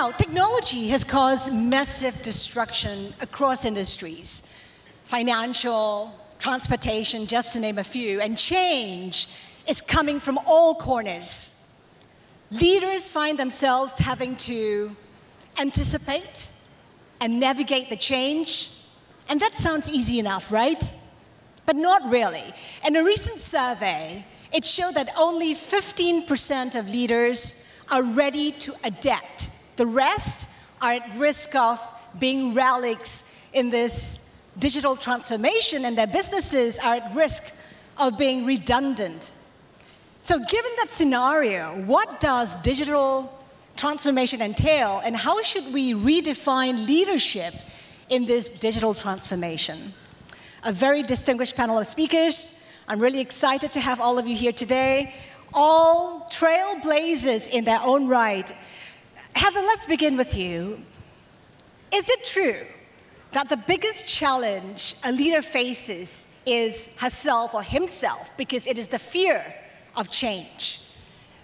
Now, technology has caused massive destruction across industries, financial, transportation, just to name a few, and change is coming from all corners. Leaders find themselves having to anticipate and navigate the change, and that sounds easy enough, right? But not really. In a recent survey, it showed that only 15% of leaders are ready to adapt. The rest are at risk of being relics in this digital transformation, and their businesses are at risk of being redundant. So given that scenario, what does digital transformation entail, and how should we redefine leadership in this digital transformation? A very distinguished panel of speakers. I'm really excited to have all of you here today, all trailblazers in their own right. Heather, let's begin with you. Is it true that the biggest challenge a leader faces is herself or himself because it is the fear of change?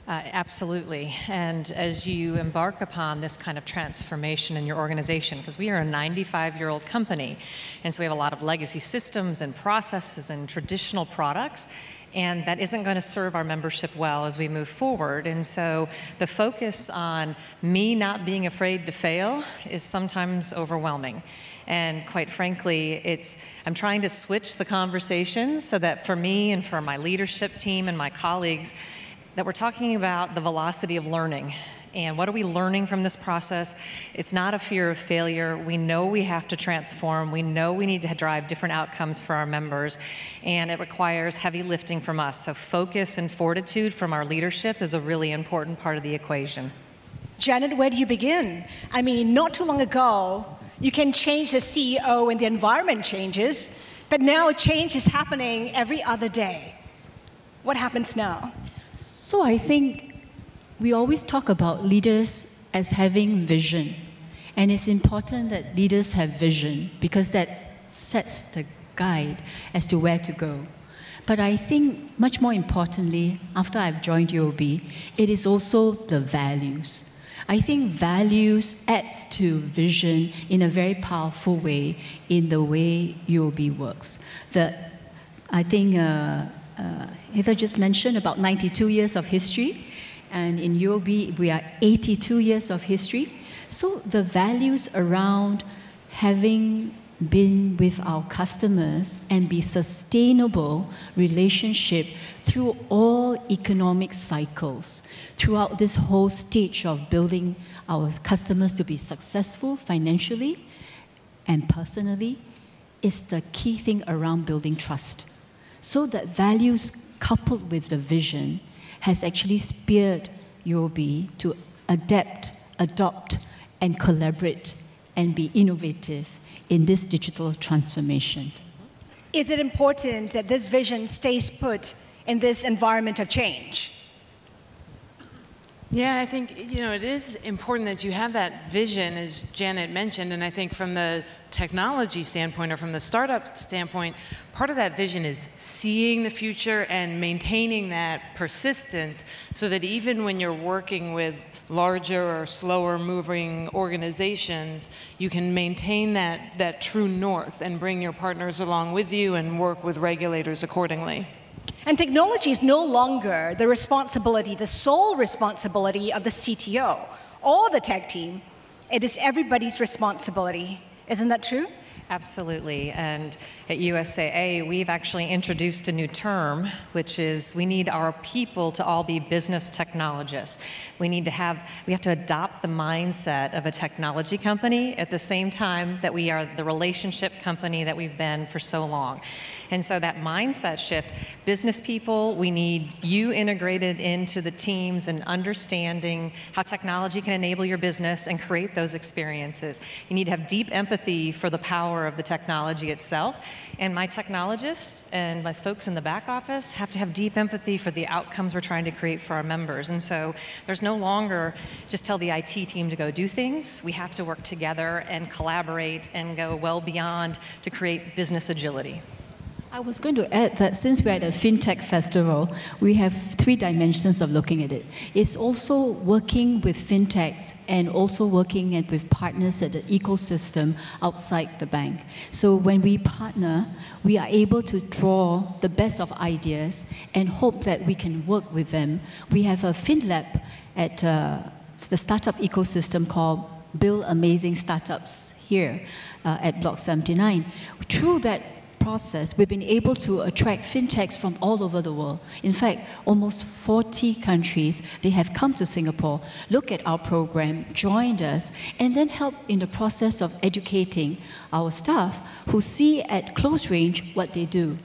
Absolutely. And as you embark upon this kind of transformation in your organization, because we are a 95-year-old company, and so we have a lot of legacy systems and processes and traditional products, and that isn't going to serve our membership well as we move forward. And so the focus on me not being afraid to fail is sometimes overwhelming. And quite frankly, I'm trying to switch the conversations so that for me and for my leadership team and my colleagues, that we're talking about the velocity of learning. And what are we learning from this process? It's not a fear of failure. We know we have to transform. We know we need to drive different outcomes for our members. And it requires heavy lifting from us. So focus and fortitude from our leadership is a really important part of the equation. Janet, where do you begin? I mean, not too long ago, you can change the CEO and the environment changes, but now change is happening every other day. What happens now? So I think we always talk about leaders as having vision. And it's important that leaders have vision because that sets the guide as to where to go. But I think much more importantly, after I've joined UOB, it is also the values. I think values adds to vision in a very powerful way in the way UOB works. I think Heather just mentioned about 92 years of history, and in UOB we are 82 years of history. So the values around having been with our customers and be sustainable relationship through all economic cycles, throughout this whole stage of building our customers to be successful financially and personally, is the key thing around building trust. So that values coupled with the vision has actually speared UOB to adapt, adopt, and collaborate and be innovative in this digital transformation. Is it important that this vision stays put in this environment of change? Yeah, I think, it is important that you have that vision, as Janet mentioned, and I think from the technology standpoint or from the startup standpoint, part of that vision is seeing the future and maintaining that persistence so that even when you're working with larger or slower moving organizations, you can maintain that true north and bring your partners along with you and work with regulators accordingly. And technology is no longer the responsibility, the sole responsibility of the CTO or the tech team. It is everybody's responsibility. Isn't that true? Absolutely. And at USAA, we've actually introduced a new term, which is we need our people to all be business technologists. We have to adopt the mindset of a technology company at the same time that we are the relationship company that we've been for so long. And so that mindset shift, business people, we need you integrated into the teams and understanding how technology can enable your business and create those experiences. You need to have deep empathy for the power of the technology itself. And my technologists and my folks in the back office have to have deep empathy for the outcomes we're trying to create for our members. And so there's no longer just tell the IT team to go do things. We have to work together and collaborate and go well beyond to create business agility. I was going to add that since we're at a FinTech festival, we have 3 dimensions of looking at it. It's also working with FinTechs and also working with partners at the ecosystem outside the bank. So when we partner, we are able to draw the best of ideas and hope that we can work with them. We have a FinLab at the startup ecosystem called Build Amazing Startups here at Block 79. Through that process, we've been able to attract fintechs from all over the world. In fact, almost 40 countries, they have come to Singapore, look at our program, joined us, and then help in the process of educating our staff who see at close range what they do.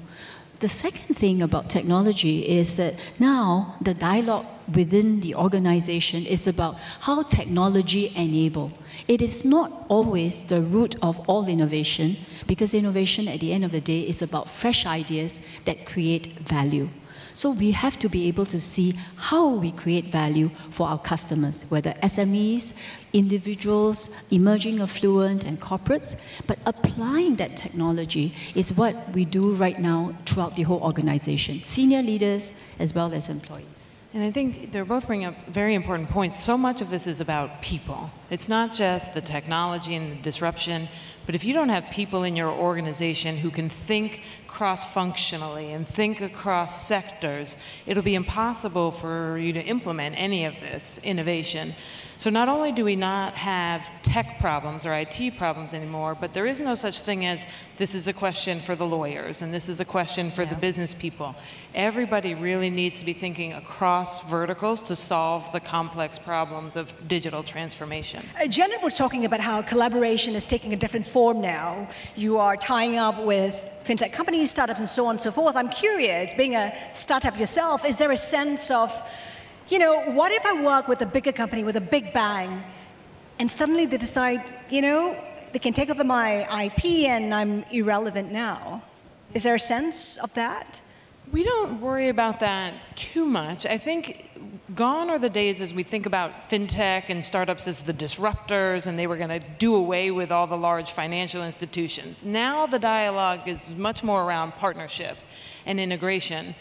The second thing about technology is that now the dialogue within the organization is about how technology enable. It is not always the root of all innovation, because innovation at the end of the day is about fresh ideas that create value. So we have to be able to see how we create value for our customers, whether SMEs, individuals, emerging affluent, and corporates. But applying that technology is what we do right now throughout the whole organization, senior leaders as well as employees. And I think they're both bringing up very important points. So much of this is about people. It's not just the technology and the disruption, but if you don't have people in your organization who can think cross-functionally and think across sectors, it'll be impossible for you to implement any of this innovation. So not only do we not have tech problems or IT problems anymore, but there is no such thing as this is a question for the lawyers and this is a question for the business people. Everybody really needs to be thinking across verticals to solve the complex problems of digital transformation. Janet was talking about how collaboration is taking a different form now. You are tying up with fintech companies, startups, and so on and so forth. I'm curious, being a startup yourself, is there a sense of, you know, what if I work with a bigger company with a big bang, and suddenly they decide, you know, they can take over my IP and I'm irrelevant now? Is there a sense of that? We don't worry about that too much. I think gone are the days as we think about fintech and startups as the disruptors and they were going to do away with all the large financial institutions. Now the dialogue is much more around partnership and integration.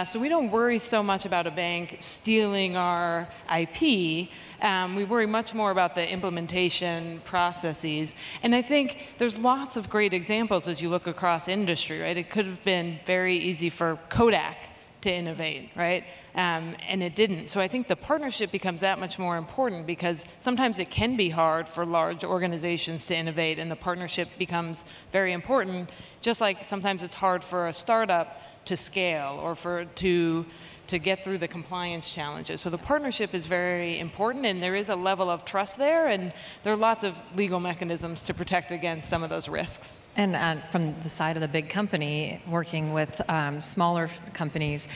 So we don't worry so much about a bank stealing our IP. We worry much more about the implementation processes. And I think there's lots of great examples as you look across industry, right? It could have been very easy for Kodak to innovate, right? And it didn't. So I think the partnership becomes that much more important because sometimes it can be hard for large organizations to innovate and the partnership becomes very important, just like sometimes it's hard for a startup to scale or to get through the compliance challenges. So the partnership is very important and there is a level of trust there and there are lots of legal mechanisms to protect against some of those risks. And from the side of the big company, working with smaller companies,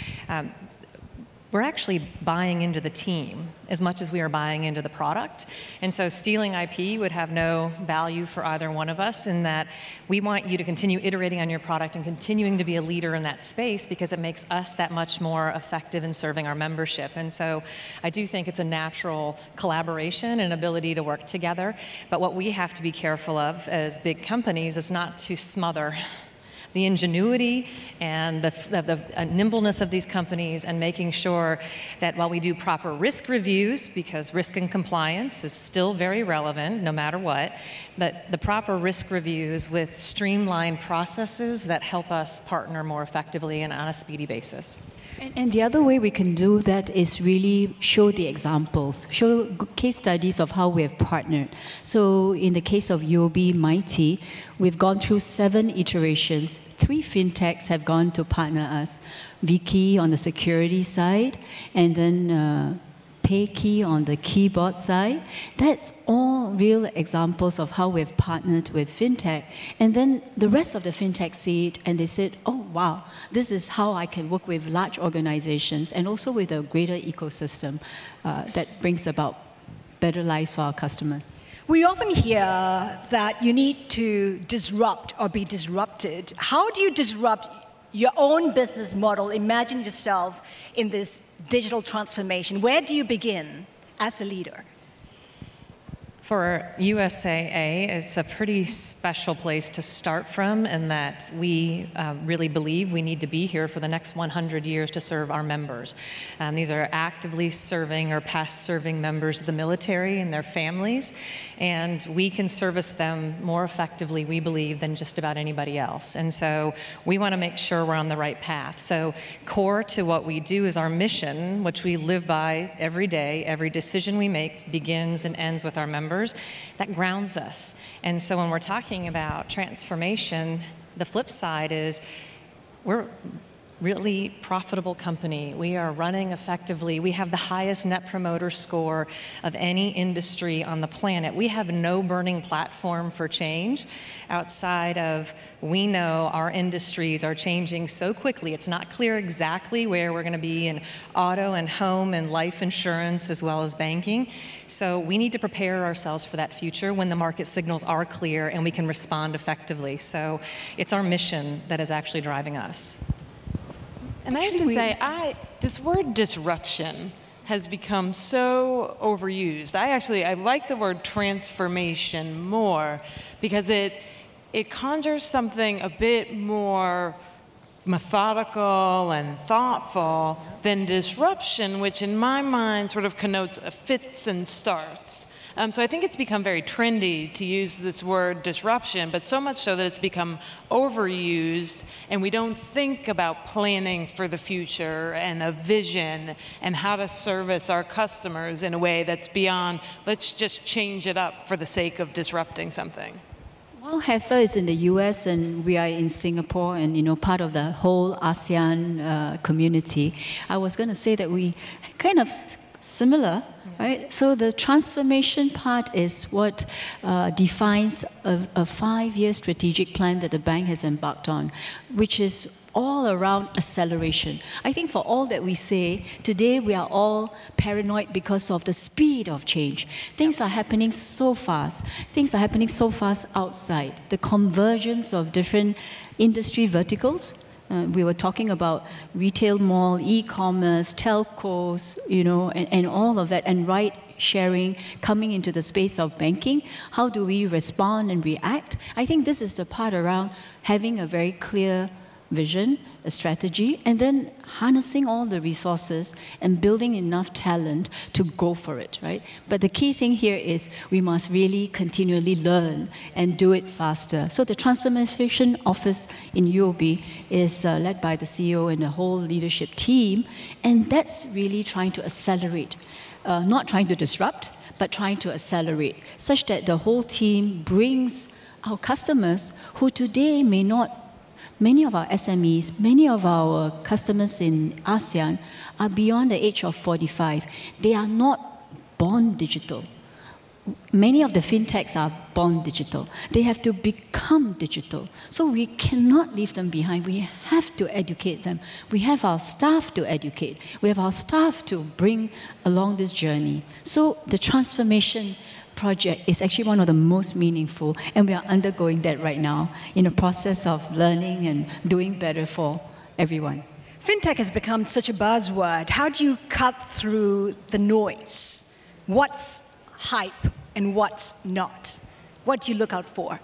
we're actually buying into the team as much as we are buying into the product. And so stealing IP would have no value for either one of us in that we want you to continue iterating on your product and continuing to be a leader in that space because it makes us that much more effective in serving our membership. And so I do think it's a natural collaboration and ability to work together. But what we have to be careful of as big companies is not to smother the ingenuity and the nimbleness of these companies and making sure that while we do proper risk reviews, because risk and compliance is still very relevant no matter what, but the proper risk reviews with streamlined processes that help us partner more effectively and on a speedy basis. And the other way we can do that is really show the examples, show case studies of how we have partnered. So in the case of UOB Mighty, we've gone through 7 iterations. 3 fintechs have gone to partner us. Vicky on the security side, and then PayKey on the keyboard side. That's all real examples of how we've partnered with fintech. And then the rest of the fintech see it and they said, oh wow, this is how I can work with large organizations and also with a greater ecosystem that brings about better lives for our customers. We often hear that you need to disrupt or be disrupted. How do you disrupt your own business model? Imagine yourself in this digital transformation. Where do you begin as a leader? For USAA, it's a pretty special place to start from in that we really believe we need to be here for the next 100 years to serve our members. These are actively serving or past serving members of the military and their families, and we can service them more effectively, we believe, than just about anybody else. And so we want to make sure we're on the right path. So core to what we do is our mission, which we live by every day. Every decision we make begins and ends with our members. That grounds us. And so when we're talking about transformation, the flip side is we're really profitable company. We are running effectively. We have the highest net promoter score of any industry on the planet. We have no burning platform for change outside of we know our industries are changing so quickly. It's not clear exactly where we're going to be in auto and home and life insurance as well as banking. So we need to prepare ourselves for that future when the market signals are clear and we can respond effectively. So it's our mission that is actually driving us. And I have to say, this word disruption has become so overused. I like the word transformation more because it conjures something a bit more methodical and thoughtful than disruption, which in my mind sort of connotes fits and starts. So I think it's become very trendy to use this word disruption, but so much so that it's become overused, and we don't think about planning for the future and a vision and how to service our customers in a way that's beyond, let's just change it up for the sake of disrupting something. Well, Heather is in the US and we are in Singapore and, part of the whole ASEAN community. I was going to say that we kind of similar, right? So the transformation part is what defines a 5-year strategic plan that the bank has embarked on, which is all around acceleration. I think for all that we say, today we are all paranoid because of the speed of change. Things are happening so fast. Things are happening so fast outside. The convergence of different industry verticals. We were talking about retail mall, e-commerce, telcos, and all of that, and ride-sharing coming into the space of banking. How do we respond and react? I think this is the part around having a very clear vision, a strategy, and then harnessing all the resources and building enough talent to go for it, right? But the key thing here is we must really continually learn and do it faster. So the Transformation Office in UOB is led by the CEO and the whole leadership team, and that's really trying to accelerate, not trying to disrupt, but trying to accelerate, such that the whole team brings our customers who today may not. Many of our SMEs, many of our customers in ASEAN are beyond the age of 45. They are not born digital. Many of the FinTechs are born digital. They have to become digital. So we cannot leave them behind. We have to educate them. We have our staff to educate. We have our staff to bring along this journey. So the transformation project is actually one of the most meaningful, and we are undergoing that right now in a process of learning and doing better for everyone. FinTech has become such a buzzword. How do you cut through the noise? What's hype and what's not? What do you look out for?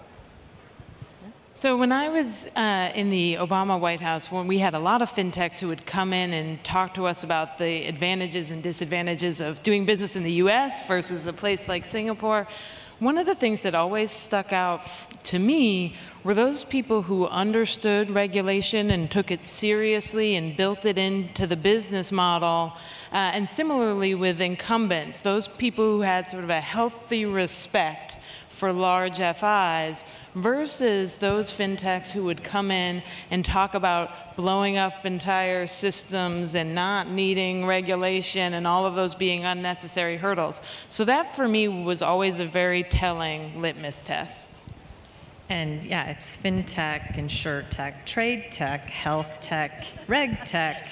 So when I was in the Obama White House, when we had a lot of FinTechs who would come in and talk to us about the advantages and disadvantages of doing business in the US versus a place like Singapore, one of the things that always stuck out to me were those people who understood regulation and took it seriously and built it into the business model. And similarly with incumbents, those people who had sort of a healthy respect for large FIs versus those FinTechs who would come in and talk about blowing up entire systems and not needing regulation and all of those being unnecessary hurdles. So that for me was always a very telling litmus test. And yeah, it's FinTech, InsurTech, Trade Tech, Health Tech, Reg Tech.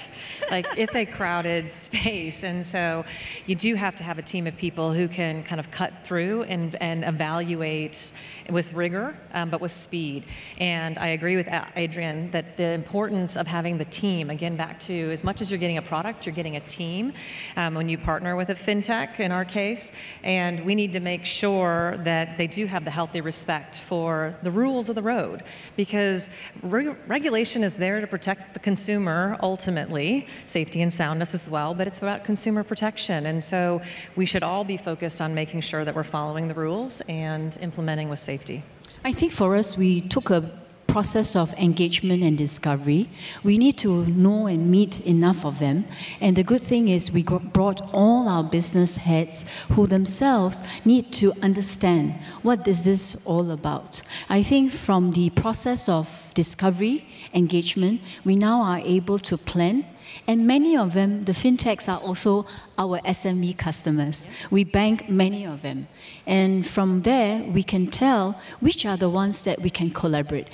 Like, it's a crowded space, and so you do have to have a team of people who can kind of cut through and evaluate with rigor, but with speed. And I agree with Adrienne that the importance of having the team, again, back to as much as you're getting a product, you're getting a team when you partner with a FinTech, in our case, and we need to make sure that they do have the healthy respect for the rules of the road, because regulation is there to protect the consumer, ultimately, safety and soundness as well, but it's about consumer protection. And so we should all be focused on making sure that we're following the rules and implementing with safety. I think for us, we took a process of engagement and discovery. We need to know and meet enough of them. And the good thing is we brought all our business heads who themselves need to understand what is this all about. I think from the process of discovery, engagement, we now are able to plan. And many of them, the FinTechs are also our SME customers. We bank many of them. And from there, we can tell which are the ones that we can collaborate.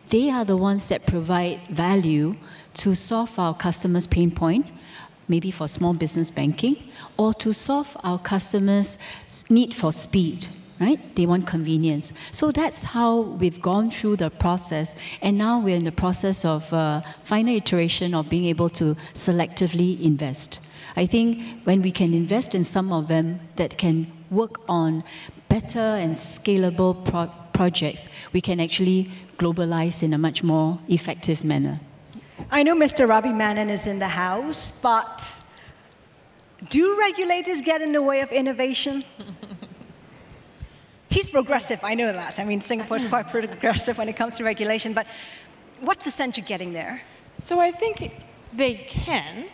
They are the ones that provide value to solve our customers' pain point, maybe for small business banking, or to solve our customers' need for speed. Right? They want convenience. So that's how we've gone through the process, and now we're in the process of final iteration of being able to selectively invest. I think when we can invest in some of them that can work on better and scalable projects, we can actually globalize in a much more effective manner. I know Mr. Ravi Menon is in the house, but do regulators get in the way of innovation? He's progressive, I know that. I mean, Singapore's quite progressive when it comes to regulation, but what's the sense you're getting there? So I think they can,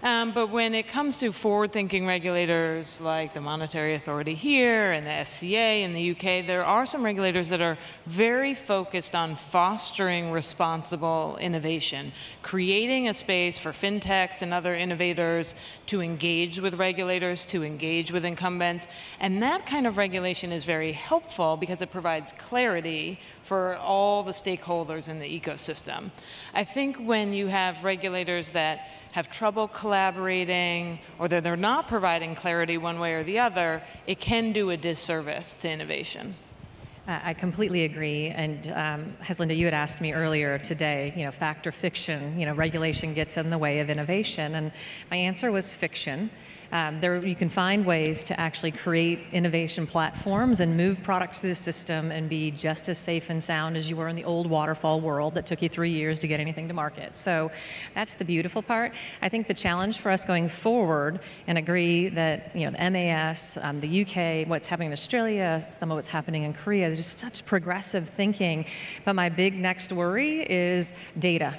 but when it comes to forward-thinking regulators like the Monetary Authority here and the FCA in the UK, there are some regulators that are very focused on fostering responsible innovation, creating a space for FinTechs and other innovators to engage with regulators, to engage with incumbents. And that kind of regulation is very helpful because it provides clarity for all the stakeholders in the ecosystem. I think when you have regulators that have trouble collaborating or that they're not providing clarity one way or the other, it can do a disservice to innovation. I completely agree. And Haslinda, you had asked me earlier today, fact or fiction, regulation gets in the way of innovation. And my answer was fiction. You can find ways to actually create innovation platforms and move products through the system and be just as safe and sound as you were in the old waterfall world that took you 3 years to get anything to market. So that's the beautiful part. I think the challenge for us going forward, and agree that the MAS, the UK, what's happening in Australia, some of what's happening in Korea, there's just such progressive thinking. But my big next worry is data.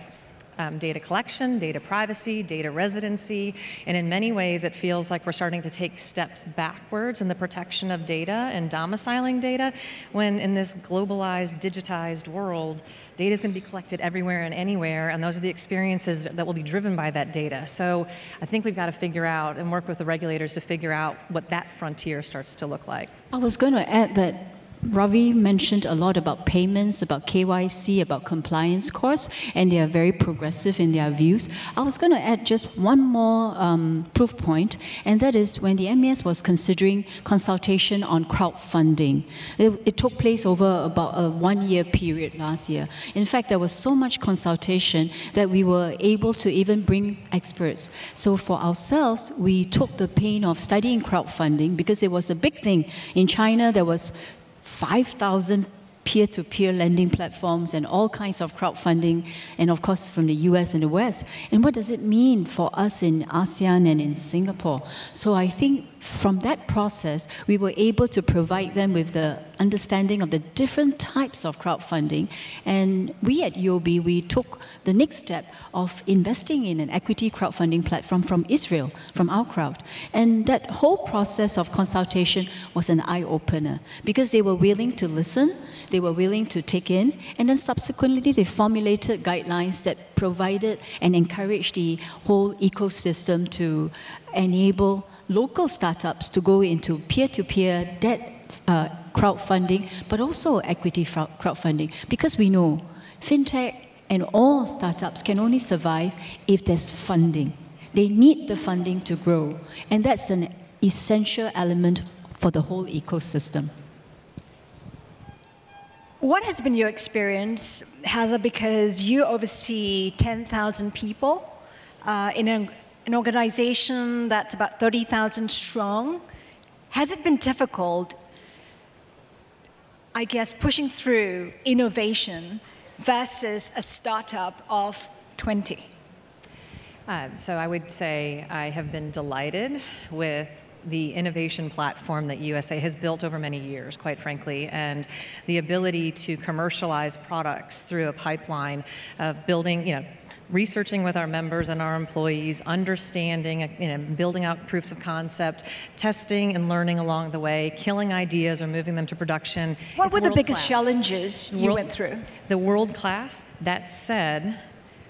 Data collection, data privacy, data residency, and in many ways it feels like we're starting to take steps backwards in the protection of data and domiciling data, when in this globalized, digitized world, data is going to be collected everywhere and anywhere, and those are the experiences that will be driven by that data. So I think we've got to figure out and work with the regulators to figure out what that frontier starts to look like. I was going to add that Ravi mentioned a lot about payments, about KYC, about compliance costs, and they are very progressive in their views. I was going to add just one more proof point, and that is when the MAS was considering consultation on crowdfunding. It took place over about a 1-year period last year. In fact, there was so much consultation that we were able to even bring experts. So for ourselves, we took the pain of studying crowdfunding because it was a big thing. In China, there was 5,000 peer-to-peer lending platforms and all kinds of crowdfunding, and of course from the US and the West. And what does it mean for us in ASEAN and in Singapore? So I think from that process, we were able to provide them with the understanding of the different types of crowdfunding. And we at UOB, we took the next step of investing in an equity crowdfunding platform from Israel, from our crowd. And that whole process of consultation was an eye-opener because they were willing to listen, they were willing to take in, and then subsequently they formulated guidelines that provided and encouraged the whole ecosystem to enable local startups to go into peer-to-peer debt crowdfunding, but also equity crowdfunding, because we know FinTech and all startups can only survive if there's funding. They need the funding to grow, and that's an essential element for the whole ecosystem. What has been your experience, Heather, because you oversee 10,000 people in an organization that's about 30,000 strong? Has it been difficult, I guess, pushing through innovation versus a startup of 20? So I would say I have been delighted with the innovation platform that USAA has built over many years, quite frankly, and the ability to commercialize products through a pipeline of building, researching with our members and our employees, understanding, building out proofs of concept, testing and learning along the way, killing ideas or moving them to production. What were the biggest challenges you went through? The world class. That said,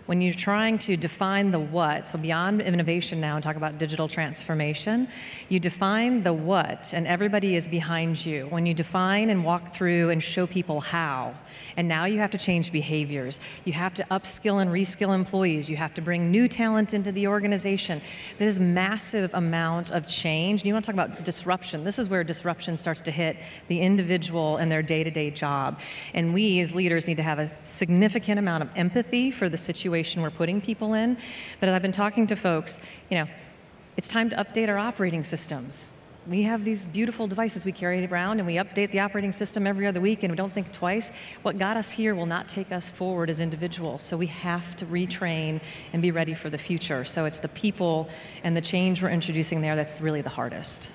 when you're trying to define the what, so beyond innovation now and talk about digital transformation, you define the what and everybody is behind you. When you define and walk through and show people how, and now you have to change behaviors. You have to upskill and reskill employees. You have to bring new talent into the organization. There's massive amount of change. And you want to talk about disruption. This is where disruption starts to hit the individual and their day-to-day job. And we as leaders need to have a significant amount of empathy for the situation we're putting people in. But as I've been talking to folks, it's time to update our operating systems. We have these beautiful devices we carry around, and we update the operating system every other week, and we don't think twice. What got us here will not take us forward as individuals, so we have to retrain and be ready for the future. So it's the people and the change we're introducing there that's really the hardest.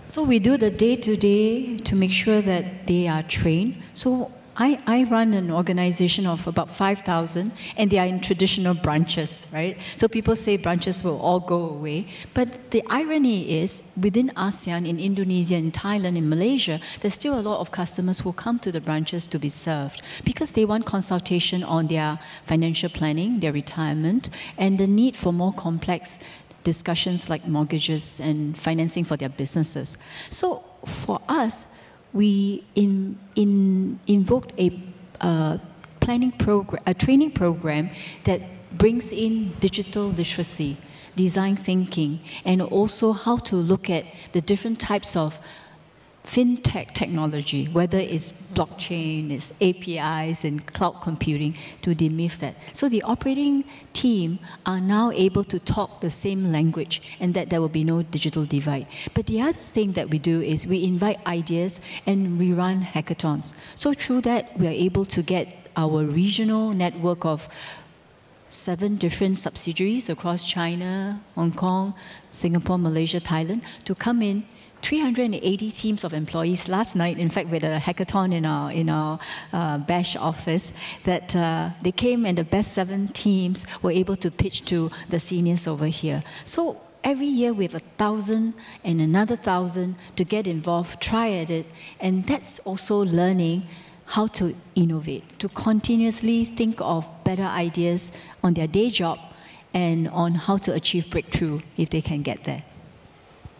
So we do the day-to-day to make sure that they are trained. So I run an organization of about 5,000, and they are in traditional branches, right? So people say branches will all go away. But the irony is, within ASEAN, in Indonesia, in Thailand, in Malaysia, there's still a lot of customers who come to the branches to be served because they want consultation on their financial planning, their retirement, and the need for more complex discussions like mortgages and financing for their businesses. So for us, we invoked a training program that brings in digital literacy, design thinking, and also how to look at the different types of FinTech technology, whether it's blockchain, it's APIs, and cloud computing, to demyth that. So the operating team are now able to talk the same language, and that there will be no digital divide. But the other thing that we do is we invite ideas and we run hackathons. So through that, we are able to get our regional network of 7 different subsidiaries across China, Hong Kong, Singapore, Malaysia, Thailand, to come in. 380 teams of employees last night, in fact, with a hackathon in our BASH office, that they came and the best 7 teams were able to pitch to the seniors over here. So every year we have 1,000 and another 1,000 to get involved, try at it, and that's also learning how to innovate, to continuously think of better ideas on their day job and on how to achieve breakthrough if they can get there.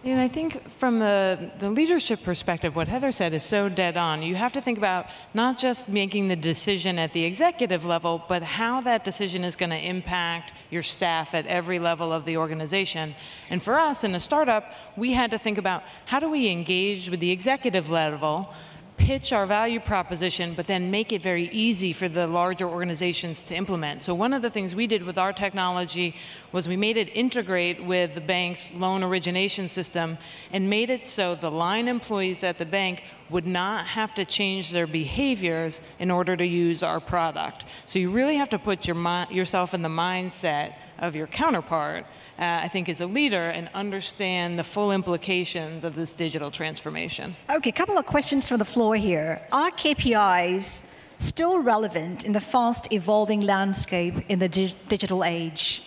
And I think from the leadership perspective, what Heather said is so dead on. You have to think about not just making the decision at the executive level, but how that decision is going to impact your staff at every level of the organization. And for us in a startup, we had to think about how do we engage with the executive level, pitch our value proposition, but then make it very easy for the larger organizations to implement. So one of the things we did with our technology was we made it integrate with the bank's loan origination system and made it so the line employees at the bank would not have to change their behaviors in order to use our product. So you really have to put yourself in the mindset of your counterpart, I think, as a leader, and understand the full implications of this digital transformation. Okay, a couple of questions from the floor here. Are KPIs still relevant in the fast evolving landscape in the digital age?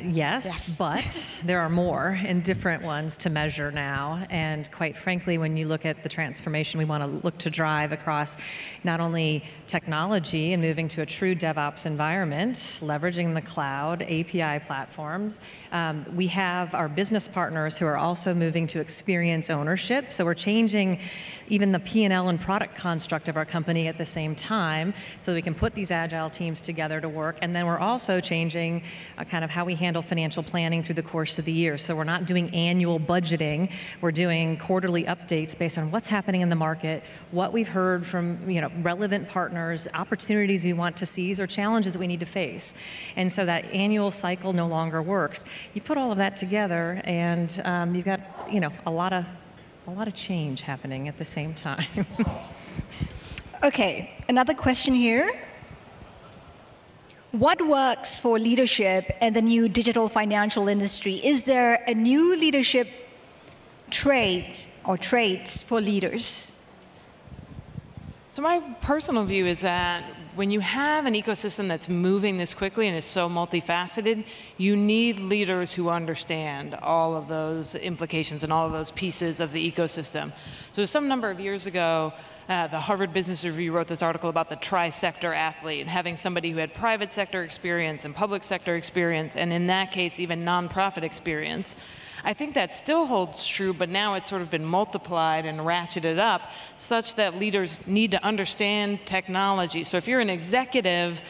Yes, but there are more and different ones to measure now. And quite frankly, when you look at the transformation we want to look to drive across not only technology and moving to a true DevOps environment, leveraging the cloud, API platforms, we have our business partners who are also moving to experience ownership. So we're changing even the P&L and product construct of our company at the same time, so that we can put these agile teams together to work. And then we're also changing kind of how we handle financial planning through the course of the year. So we're not doing annual budgeting, we're doing quarterly updates based on what's happening in the market, what we've heard from relevant partners, opportunities we want to seize, or challenges that we need to face. And so that annual cycle no longer works. You put all of that together, and you've got a lot of change happening at the same time. Okay, another question here. What works for leadership in the new digital financial industry? Is there a new leadership trait or traits for leaders? So my personal view is that when you have an ecosystem that's moving this quickly and is so multifaceted, you need leaders who understand all of those implications and all of those pieces of the ecosystem. So some number of years ago, the Harvard Business Review wrote this article about the tri-sector athlete, and having somebody who had private sector experience and public sector experience, and in that case, even nonprofit experience. I think that still holds true, but now it's sort of been multiplied and ratcheted up such that leaders need to understand technology. So if you're an executive,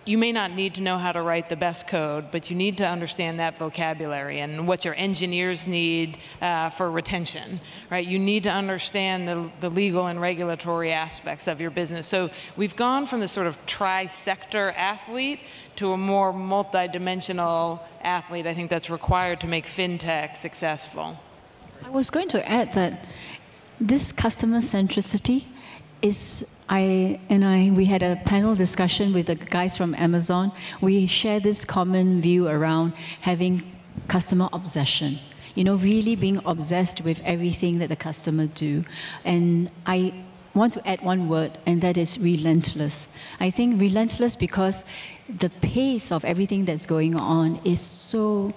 you may not need to know how to write the best code, but you need to understand that vocabulary and what your engineers need for retention, right? You need to understand the legal and regulatory aspects of your business. So we've gone from this sort of tri-sector athlete to a more multi-dimensional athlete. I think that's required to make FinTech successful. I was going to add that this customer centricity is, we had a panel discussion with the guys from Amazon. We share this common view around having customer obsession. Really being obsessed with everything that the customer do. And I want to add one word, and that is relentless. I think relentless because the pace of everything that's going on is so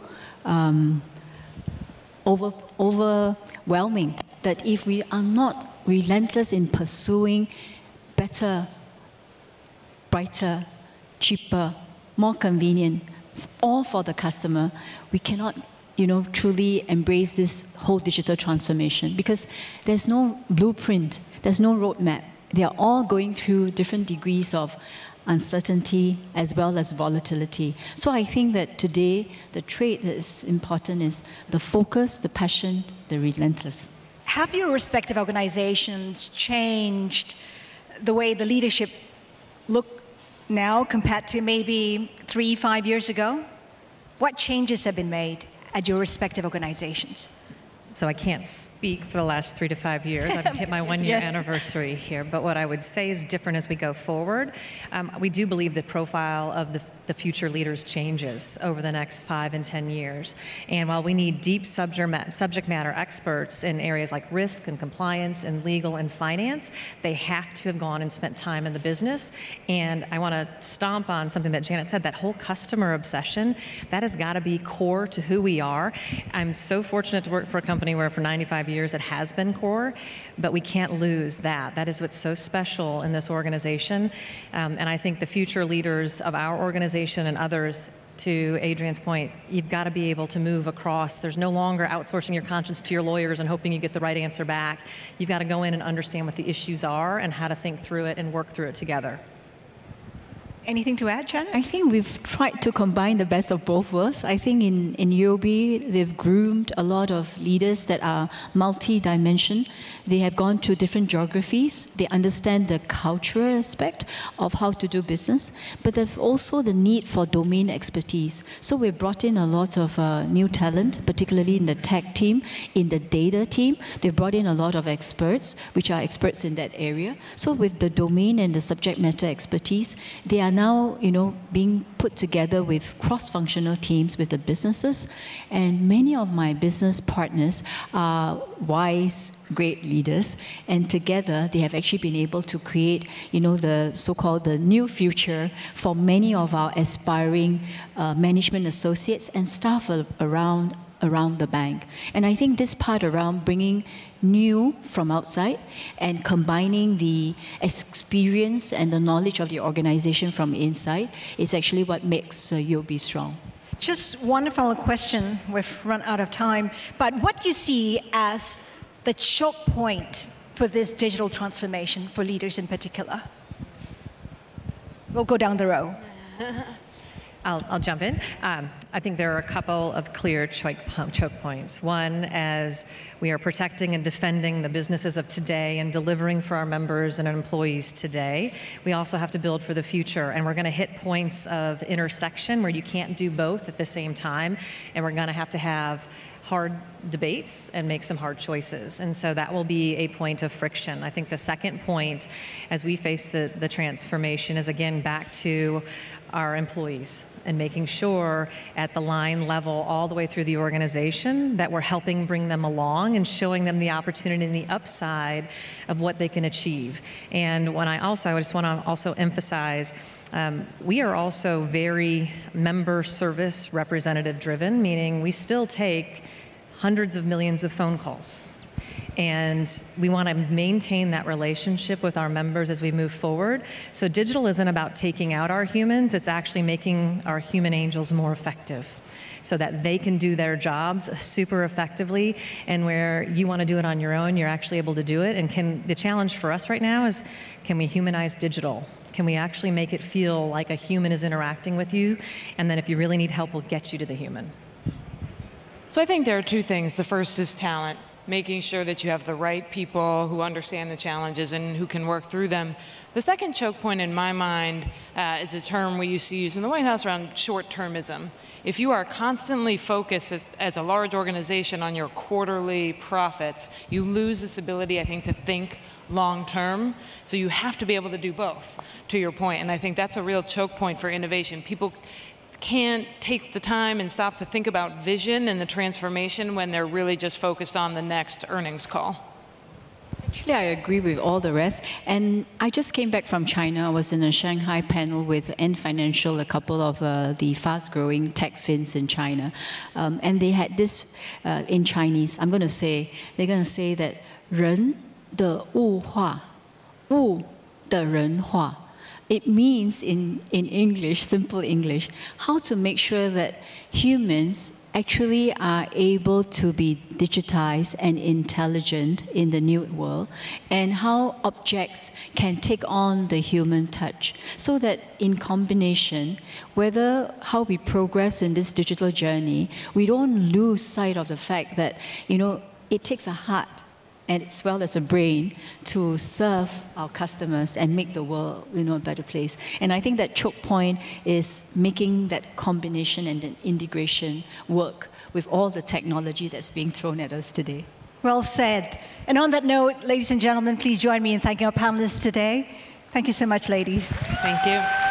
overwhelming that if we are not relentless in pursuing better, brighter, cheaper, more convenient, all for the customer, we cannot truly embrace this whole digital transformation, because there's no blueprint, there's no roadmap. They are all going through different degrees of uncertainty as well as volatility. So I think that today the trait that is important is the focus, the passion, the relentless. Have your respective organizations changed the way the leadership look now compared to maybe 3-5 years ago? What changes have been made at your respective organizations? So I can't speak for the last 3 to 5 years. I've hit my 1-year anniversary here. But what I would say is different as we go forward. We do believe the profile of the future leaders changes over the next 5 and 10 years. And while we need deep subject matter experts in areas like risk and compliance and legal and finance, they have to have gone and spent time in the business. And I want to stomp on something that Janet said, that whole customer obsession, that has got to be core to who we are. I'm so fortunate to work for a company where for 95 years it has been core, but we can't lose that. That is what's so special in this organization. And I think the future leaders of our organization and others, to Adrienne's point, you've got to be able to move across. There's no longer outsourcing your conscience to your lawyers and hoping you get the right answer back. You've got to go in and understand what the issues are and how to think through it and work through it together. Anything to add, Janet? I think we've tried to combine the best of both worlds. I think in UOB, they've groomed a lot of leaders that are multi-dimension. They have gone to different geographies. They understand the cultural aspect of how to do business, but there's also the need for domain expertise. So we've brought in a lot of new talent, particularly in the tech team, in the data team. They've brought in a lot of experts, which are experts in that area. So with the domain and the subject matter expertise, they are now, being put together with cross-functional teams with the businesses. And many of my business partners are wise, great leaders. And together, they have actually been able to create, the so-called the new future for many of our aspiring management associates and staff around the bank. And I think this part around bringing new from outside and combining the experience and the knowledge of the organization from inside is actually what makes UOB strong. Just one final question. We've run out of time. But what do you see as the choke point for this digital transformation for leaders in particular? We'll go down the row. I'll jump in. I think there are a couple of clear choke points. One, as we are protecting and defending the businesses of today and delivering for our members and our employees today, we also have to build for the future. And we're going to hit points of intersection where you can't do both at the same time. And we're going to have hard debates and make some hard choices. And so that will be a point of friction. I think the second point, as we face the transformation, is again back to our employees and making sure at the line level all the way through the organization that we're helping bring them along and showing them the opportunity and the upside of what they can achieve. And when I just want to also emphasize, we are also very member service representative driven, meaning we still take hundreds of millions of phone calls. And we want to maintain that relationship with our members as we move forward. So digital isn't about taking out our humans, it's actually making our human angels more effective so that they can do their jobs super effectively. And where you want to do it on your own, you're actually able to do it. And the challenge for us right now is, can we humanize digital? Can we actually make it feel like a human is interacting with you? And then if you really need help, we'll get you to the human. So I think there are two things. The first is talent. Making sure that you have the right people who understand the challenges and who can work through them. The second choke point in my mind is a term we used to use in the White House around short-termism. If you are constantly focused as a large organization on your quarterly profits, you lose this ability, I think, to think long-term. So you have to be able to do both, to your point. And I think that's a real choke point for innovation. People can't take the time and stop to think about vision and the transformation when they're really just focused on the next earnings call. Actually, I agree with all the rest. And I just came back from China. I was in a Shanghai panel with Ant Financial, a couple of the fast-growing tech fins in China. And they had this in Chinese. They're going to say that 人的物化，物的人化. It means in English, simple English, how to make sure that humans actually are able to be digitized and intelligent in the new world, and how objects can take on the human touch, so that in combination, whether how we progress in this digital journey, we don't lose sight of the fact that, it takes a heart and as well as a brain to serve our customers and make the world, a better place. And I think that choke point is making that combination and the integration work with all the technology that's being thrown at us today. Well said. And on that note, ladies and gentlemen, please join me in thanking our panelists today. Thank you so much, ladies. Thank you.